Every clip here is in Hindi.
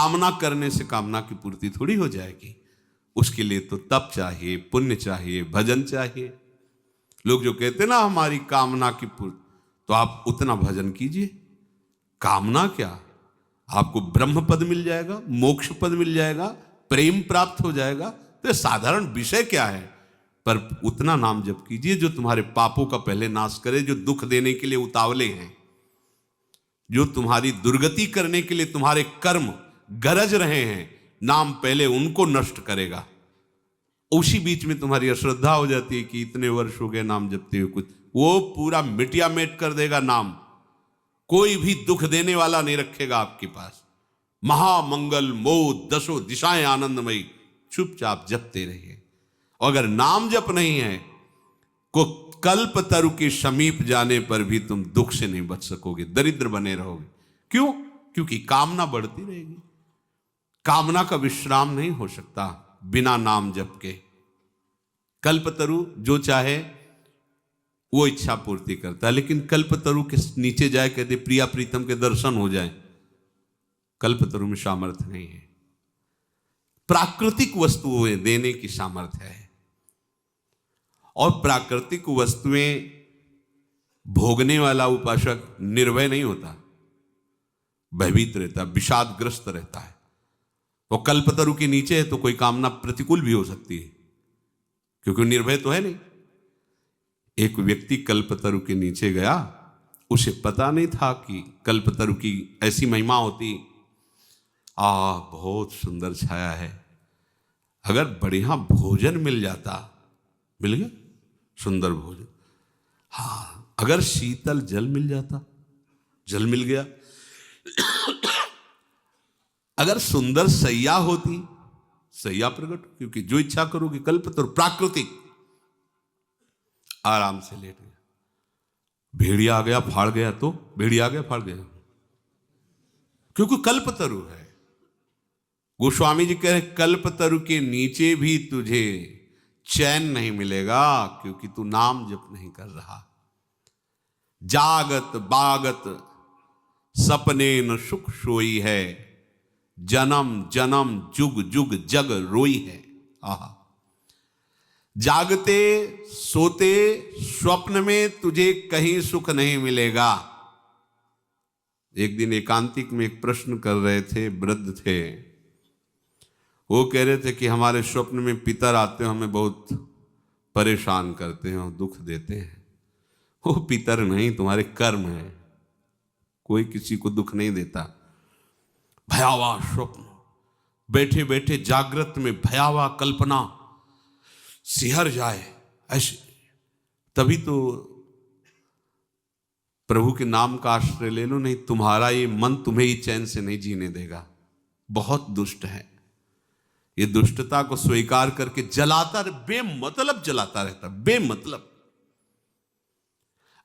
कामना करने से कामना की पूर्ति थोड़ी हो जाएगी। उसके लिए तो तप चाहिए, पुण्य चाहिए, भजन चाहिए। लोग जो कहते हैं ना हमारी कामना की पूर्ति, तो आप उतना भजन कीजिए। कामना क्या, आपको ब्रह्म पद मिल जाएगा, मोक्ष पद मिल जाएगा, प्रेम प्राप्त हो जाएगा। तो ये साधारण विषय क्या है, पर उतना नाम जप कीजिए जो तुम्हारे पापों का पहले नाश करे, जो दुख देने के लिए उतावले हैं, जो तुम्हारी दुर्गति करने के लिए तुम्हारे कर्म गरज रहे हैं, नाम पहले उनको नष्ट करेगा। उसी बीच में तुम्हारी अश्रद्धा हो जाती है कि इतने वर्ष हो गए नाम जपते हुए, कुछ वो पूरा मिटिया मेट कर देगा नाम। कोई भी दुख देने वाला नहीं रखेगा आपके पास। महामंगल मोद दशो दिशाएं आनंदमयी, चुपचाप जपते रहिए। और अगर नाम जप नहीं है, को कल्प तरु के समीप जाने पर भी तुम दुख से नहीं बच सकोगे, दरिद्र बने रहोगे। क्यों? क्योंकि कामना बढ़ती रहेगी। कामना का विश्राम नहीं हो सकता बिना नाम जप के। कल्पतरु जो चाहे वो इच्छा पूर्ति करता है, लेकिन कल्पतरु के नीचे जाए कहते प्रिया प्रीतम के दर्शन हो जाए, कल्पतरु में सामर्थ्य नहीं है। प्राकृतिक वस्तुएं देने की सामर्थ्य है, और प्राकृतिक वस्तुएं भोगने वाला उपासक निर्भय नहीं होता, भयभीत रहता, विषादग्रस्त रहता है। वो कल्पतरु के नीचे है तो कोई कामना प्रतिकूल भी हो सकती है, क्योंकि निर्भय तो है नहीं। एक व्यक्ति कल्पतरु के नीचे गया, उसे पता नहीं था कि कल्पतरु की ऐसी महिमा होती। बहुत सुंदर छाया है, अगर बढ़िया भोजन मिल जाता, मिल गया सुंदर भोजन, हाँ अगर शीतल जल मिल जाता, जल मिल गया, अगर सुंदर सैया होती, सैया प्रकट, क्योंकि जो इच्छा करोगे कल्पतरु प्राकृतिक, आराम से लेट गया। भेड़िया आ गया फाड़ गया, तो भेड़िया आ गया फाड़ गया, क्योंकि कल्पतरु है। गोस्वामी जी कह रहे कल्पतरु के नीचे भी तुझे चैन नहीं मिलेगा, क्योंकि तू नाम जप नहीं कर रहा। जागत बागत सपने न सुख सोई है, जन्म जन्म जुग जुग जग रोई है। आहा, जागते सोते स्वप्न में तुझे कहीं सुख नहीं मिलेगा। एक दिन एकांतिक में एक प्रश्न कर रहे थे, वृद्ध थे, वो कह रहे थे कि हमारे स्वप्न में पितर आते हैं, हमें बहुत परेशान करते हैं और दुख देते हैं। वो पितर नहीं, तुम्हारे कर्म है, कोई किसी को दुख नहीं देता। भयावह स्वप्न, बैठे बैठे जागृत में भयावह कल्पना सिहर जाए ऐसे, तभी तो प्रभु के नाम का आश्रय ले लो, नहीं तुम्हारा ये मन तुम्हें ही चैन से नहीं जीने देगा। बहुत दुष्ट है, ये दुष्टता को स्वीकार करके जलाता, बेमतलब जलाता रहता, बेमतलब।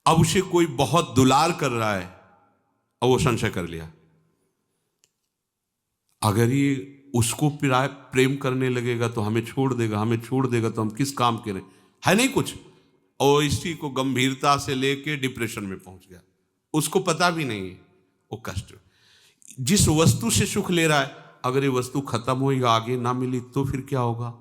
अब उसे कोई बहुत दुलार कर रहा है और वो संशय कर लिया, अगर ये उसको प्रेम करने लगेगा तो हमें छोड़ देगा, हमें छोड़ देगा तो हम किस काम के रहे, है नहीं कुछ। और इसी को गंभीरता से लेके डिप्रेशन में पहुंच गया, उसको पता भी नहीं है वो कष्ट। जिस वस्तु से सुख ले रहा है, अगर ये वस्तु खत्म हुई, आगे ना मिली तो फिर क्या होगा,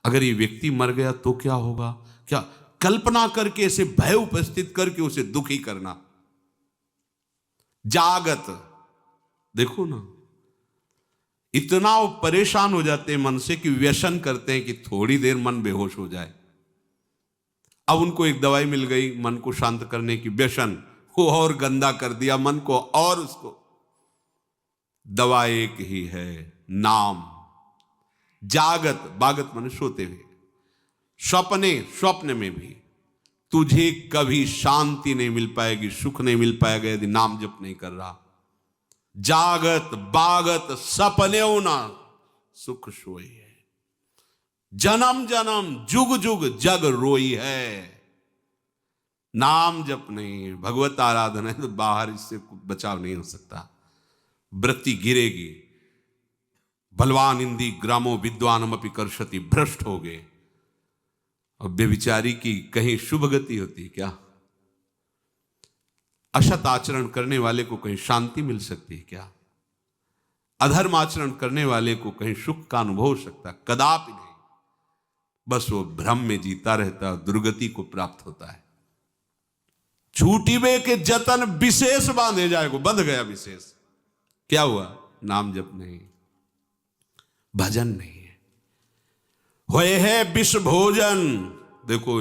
अगर ये व्यक्ति मर गया तो क्या होगा, क्या कल्पना करके ऐसे भय उपस्थित करके उसे दुखी करना। जागत, देखो ना, इतना वो परेशान हो जाते हैं मन से कि व्यसन करते हैं कि थोड़ी देर मन बेहोश हो जाए। अब उनको एक दवाई मिल गई मन को शांत करने की, व्यसन को और गंदा कर दिया मन को, और उसको दवा एक ही है, नाम। जागत, बागत माने सोते हुए, स्वप्न में भी तुझे कभी शांति नहीं मिल पाएगी, सुख नहीं मिल पाएगा यदि नाम जप नहीं कर रहा। जागत बागत सपने ना सुख सोई है, जन्म जन्म जुग जुग जग रोई है। नाम जप नहीं, भगवत आराधना है, तो बाहर इससे बचाव नहीं हो सकता। वृत्ति गिरेगी। बलवान इंदी ग्रामो विद्वानम अपि कर्षति, भ्रष्ट हो गए। और बेविचारी की कहीं शुभ गति होती क्या? असत आचरण करने वाले को कहीं शांति मिल सकती है क्या? अधर्म आचरण करने वाले को कहीं सुख का अनुभव हो सकता है? कदापि नहीं। बस वो भ्रम में जीता रहता है, दुर्गति को प्राप्त होता है। छूटिबे के जतन विशेष बांधे जाएगो, बंध गया विशेष। क्या हुआ? नाम जप नहीं, भजन नहीं है। होए है विष भोजन। देखो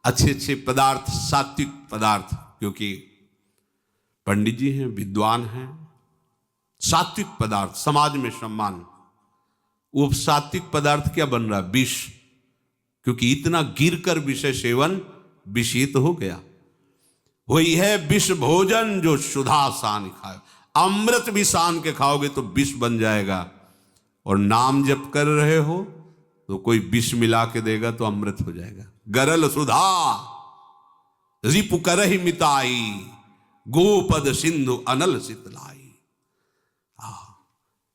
अच्छे अच्छे पदार्थ, सात्विक पदार्थ, क्योंकि पंडित जी हैं, विद्वान हैं, सात्विक पदार्थ समाज में सम्मान। वो सात्विक पदार्थ क्या बन रहा? विष, क्योंकि इतना गिर कर विषय सेवन विषित हो गया। वही है विष भोजन जो सुधा सान खाए। अमृत भी सान के खाओगे तो विष बन जाएगा। और नाम जप कर रहे हो तो कोई विष मिला के देगा तो अमृत हो जाएगा। गरल सुधा रिपु करहि मिताई, गोपद सिंधु अनल सितलाई।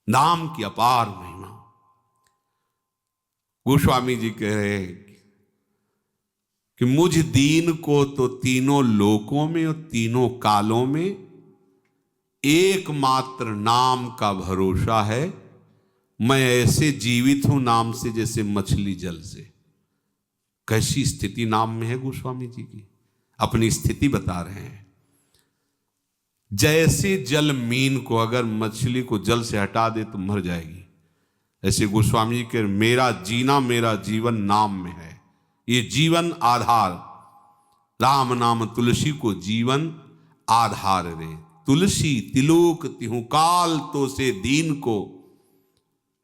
नाम की अपार महिमा। गोस्वामी जी कह रहे हैं कि मुझ दीन को तो तीनों लोकों में और तीनों कालों में एकमात्र नाम का भरोसा है। मैं ऐसे जीवित हूं नाम से जैसे मछली जल से। कैसी स्थिति नाम में है गोस्वामी जी की, अपनी स्थिति बता रहे हैं। जैसे जल मीन को अगर मछली को जल से हटा दे तो मर जाएगी, ऐसे गोस्वामी जी के मेरा जीना, मेरा जीवन नाम में है। ये जीवन आधार, राम नाम तुलसी को जीवन आधार रे। तुलसी तिलोक तिहु काल तो से दीन को,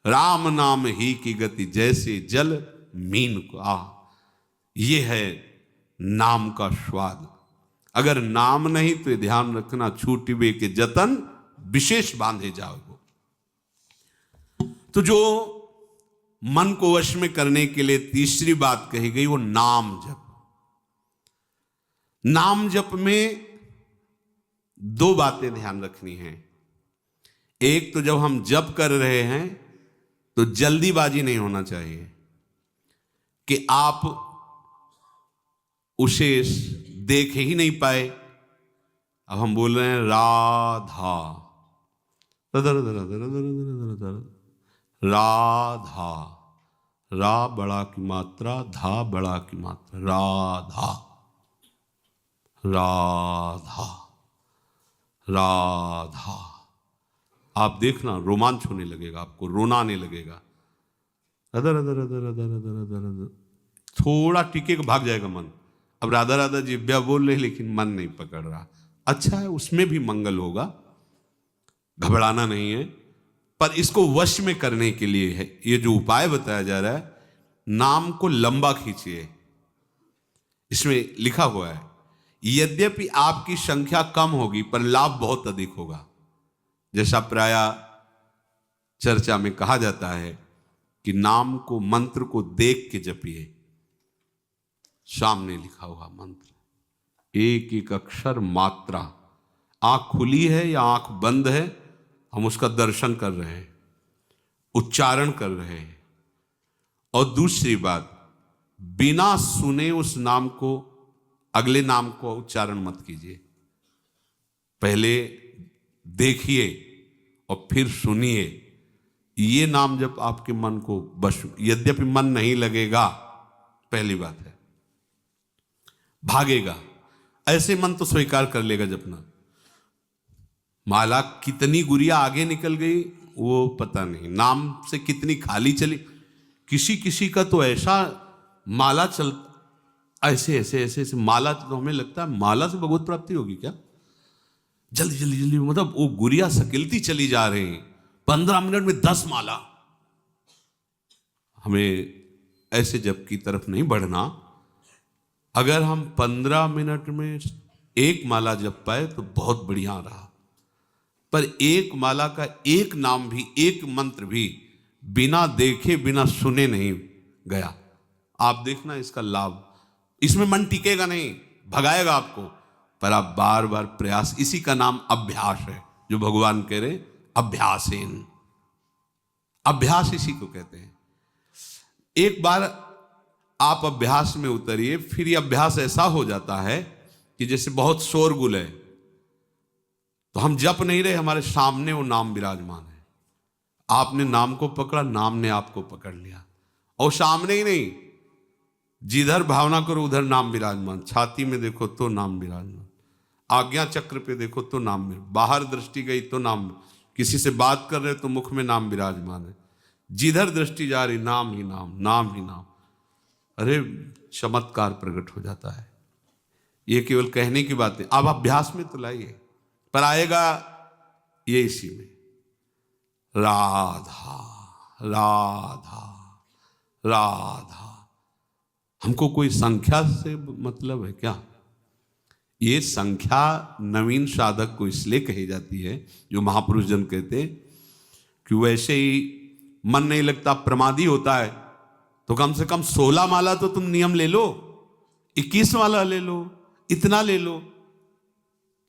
राम नाम ही की गति जैसे जल मीन को। ये है नाम का स्वाद। अगर नाम नहीं तो ध्यान रखना, छूटिबे के जतन विशेष बांधे जाओगे। तो जो मन को वश में करने के लिए तीसरी बात कही गई वो नाम जप। नाम जप में दो बातें ध्यान रखनी है। एक तो जब हम जप कर रहे हैं तो जल्दीबाजी नहीं होना चाहिए कि आप उसे देख ही नहीं पाए। अब हम बोल रहे हैं राधा, राधा, रा बड़ा की मात्रा, धा बड़ा की मात्रा, राधा, राधा, राधा। आप देखना रोमांच होने लगेगा, आपको रोना आने लगेगा। Other other other other other other other, थोड़ा टिके को भाग जाएगा मन। अब राधा राधा जिब्या बोल रहे लेकिन मन नहीं पकड़ रहा। अच्छा है, उसमें भी मंगल होगा, घबराना नहीं है। पर इसको वश में करने के लिए है ये जो उपाय बताया जा रहा है, नाम को लंबा खींचिए। इसमें लिखा हुआ है यद्यपि आपकी संख्या कम होगी पर लाभ बहुत अधिक होगा। जैसा प्राय चर्चा में कहा जाता है कि नाम को, मंत्र को देख के जपिए। सामने लिखा हुआ मंत्र, एक एक अक्षर मात्रा, आंख खुली है या आंख बंद है, हम उसका दर्शन कर रहे हैं, उच्चारण कर रहे हैं। और दूसरी बात, बिना सुने उस नाम को, अगले नाम को उच्चारण मत कीजिए। पहले देखिए और फिर सुनिए। ये नाम जब आपके मन को बस, यद्यपि मन नहीं लगेगा, पहली बात है, भागेगा। ऐसे मन तो स्वीकार कर लेगा जपना। माला कितनी गुड़िया आगे निकल गई वो पता नहीं, नाम से कितनी खाली चली। किसी किसी का तो ऐसा माला चल, ऐसे ऐसे ऐसे ऐसे माला, तो हमें लगता है माला से भगवत प्राप्ति होगी क्या। जल्दी जल्दी जल्दी, मतलब वो गुड़िया सकिलती चली जा रही हैं, 15 मिनट में 10 माला। हमें ऐसे जप की तरफ नहीं बढ़ना। अगर हम 15 मिनट में एक माला जप पाए तो बहुत बढ़िया रहा। पर एक माला का एक नाम भी, एक मंत्र भी बिना देखे बिना सुने नहीं गया। आप देखना इसका लाभ। इसमें मन टिकेगा नहीं, भगाएगा आपको, पर आप बार बार प्रयास, इसी का नाम अभ्यास है, जो भगवान कह रहे अभ्यासेन। अभ्यास इसी को कहते हैं। एक बार आप अभ्यास में उतरिए, फिर ये अभ्यास ऐसा हो जाता है कि जैसे बहुत शोरगुल है तो हम जप नहीं रहे, हमारे सामने वो नाम विराजमान है। आपने नाम को पकड़ा, नाम ने आपको पकड़ लिया। और सामने ही नहीं, जिधर भावना करो उधर नाम विराजमान। छाती में देखो तो नाम विराजमान, आज्ञा चक्र पे देखो तो नाम विराजमान, बाहर दृष्टि गई तो नाम, किसी से बात कर रहे तो मुख में नाम विराजमान है। जिधर दृष्टि जा रही नाम ही नाम, नाम ही नाम। अरे चमत्कार प्रकट हो जाता है। ये केवल कहने की बात है, अब अभ्यास में तो लाइए, पर आएगा ये इसी में। राधा राधा राधा। हमको कोई संख्या से मतलब है क्या? ये संख्या नवीन साधक को इसलिए कही जाती है, जो महापुरुष जन कहते हैं कि वैसे ही मन नहीं लगता, प्रमादी होता है, तो कम से कम 16 माला तो तुम नियम ले लो, 21 माला ले लो, इतना ले लो।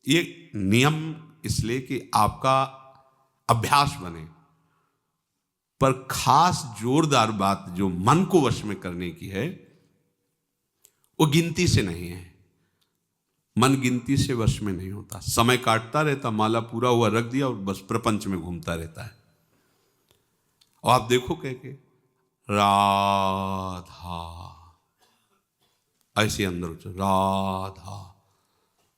ये नियम इसलिए कि आपका अभ्यास बने। पर खास जोरदार बात जो मन को वश में करने की है, वो गिनती से नहीं है। मन गिनती से वश में नहीं होता। समय काटता रहता, माला पूरा हुआ रख दिया और बस प्रपंच में घूमता रहता है। और आप देखो कह के राधा, ऐसे अंदर उच्चार राधा।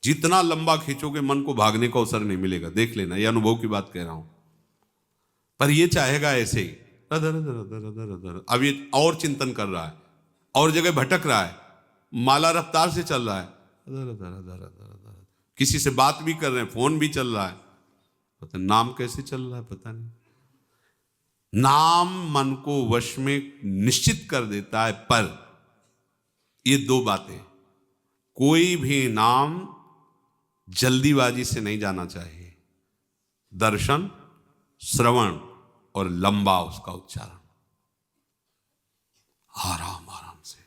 जितना लंबा खींचोगे मन को भागने का अवसर नहीं मिलेगा, देख लेना, ये अनुभव की बात कह रहा हूं। पर ये चाहेगा ऐसे ही रधर रधर रधर रधर रधर। अब ये और चिंतन कर रहा है, और जगह भटक रहा है, माला रफ्तार से चल रहा है, किसी से बात भी कर रहे हैं, फोन भी चल रहा है, पता नाम कैसे चल रहा है पता नहीं। नाम मन को वश में निश्चित कर देता है। पर ये दो बातें, कोई भी नाम जल्दीबाजी से नहीं जाना चाहिए। दर्शन, श्रवण और लंबा उसका उच्चारण, आराम आराम से।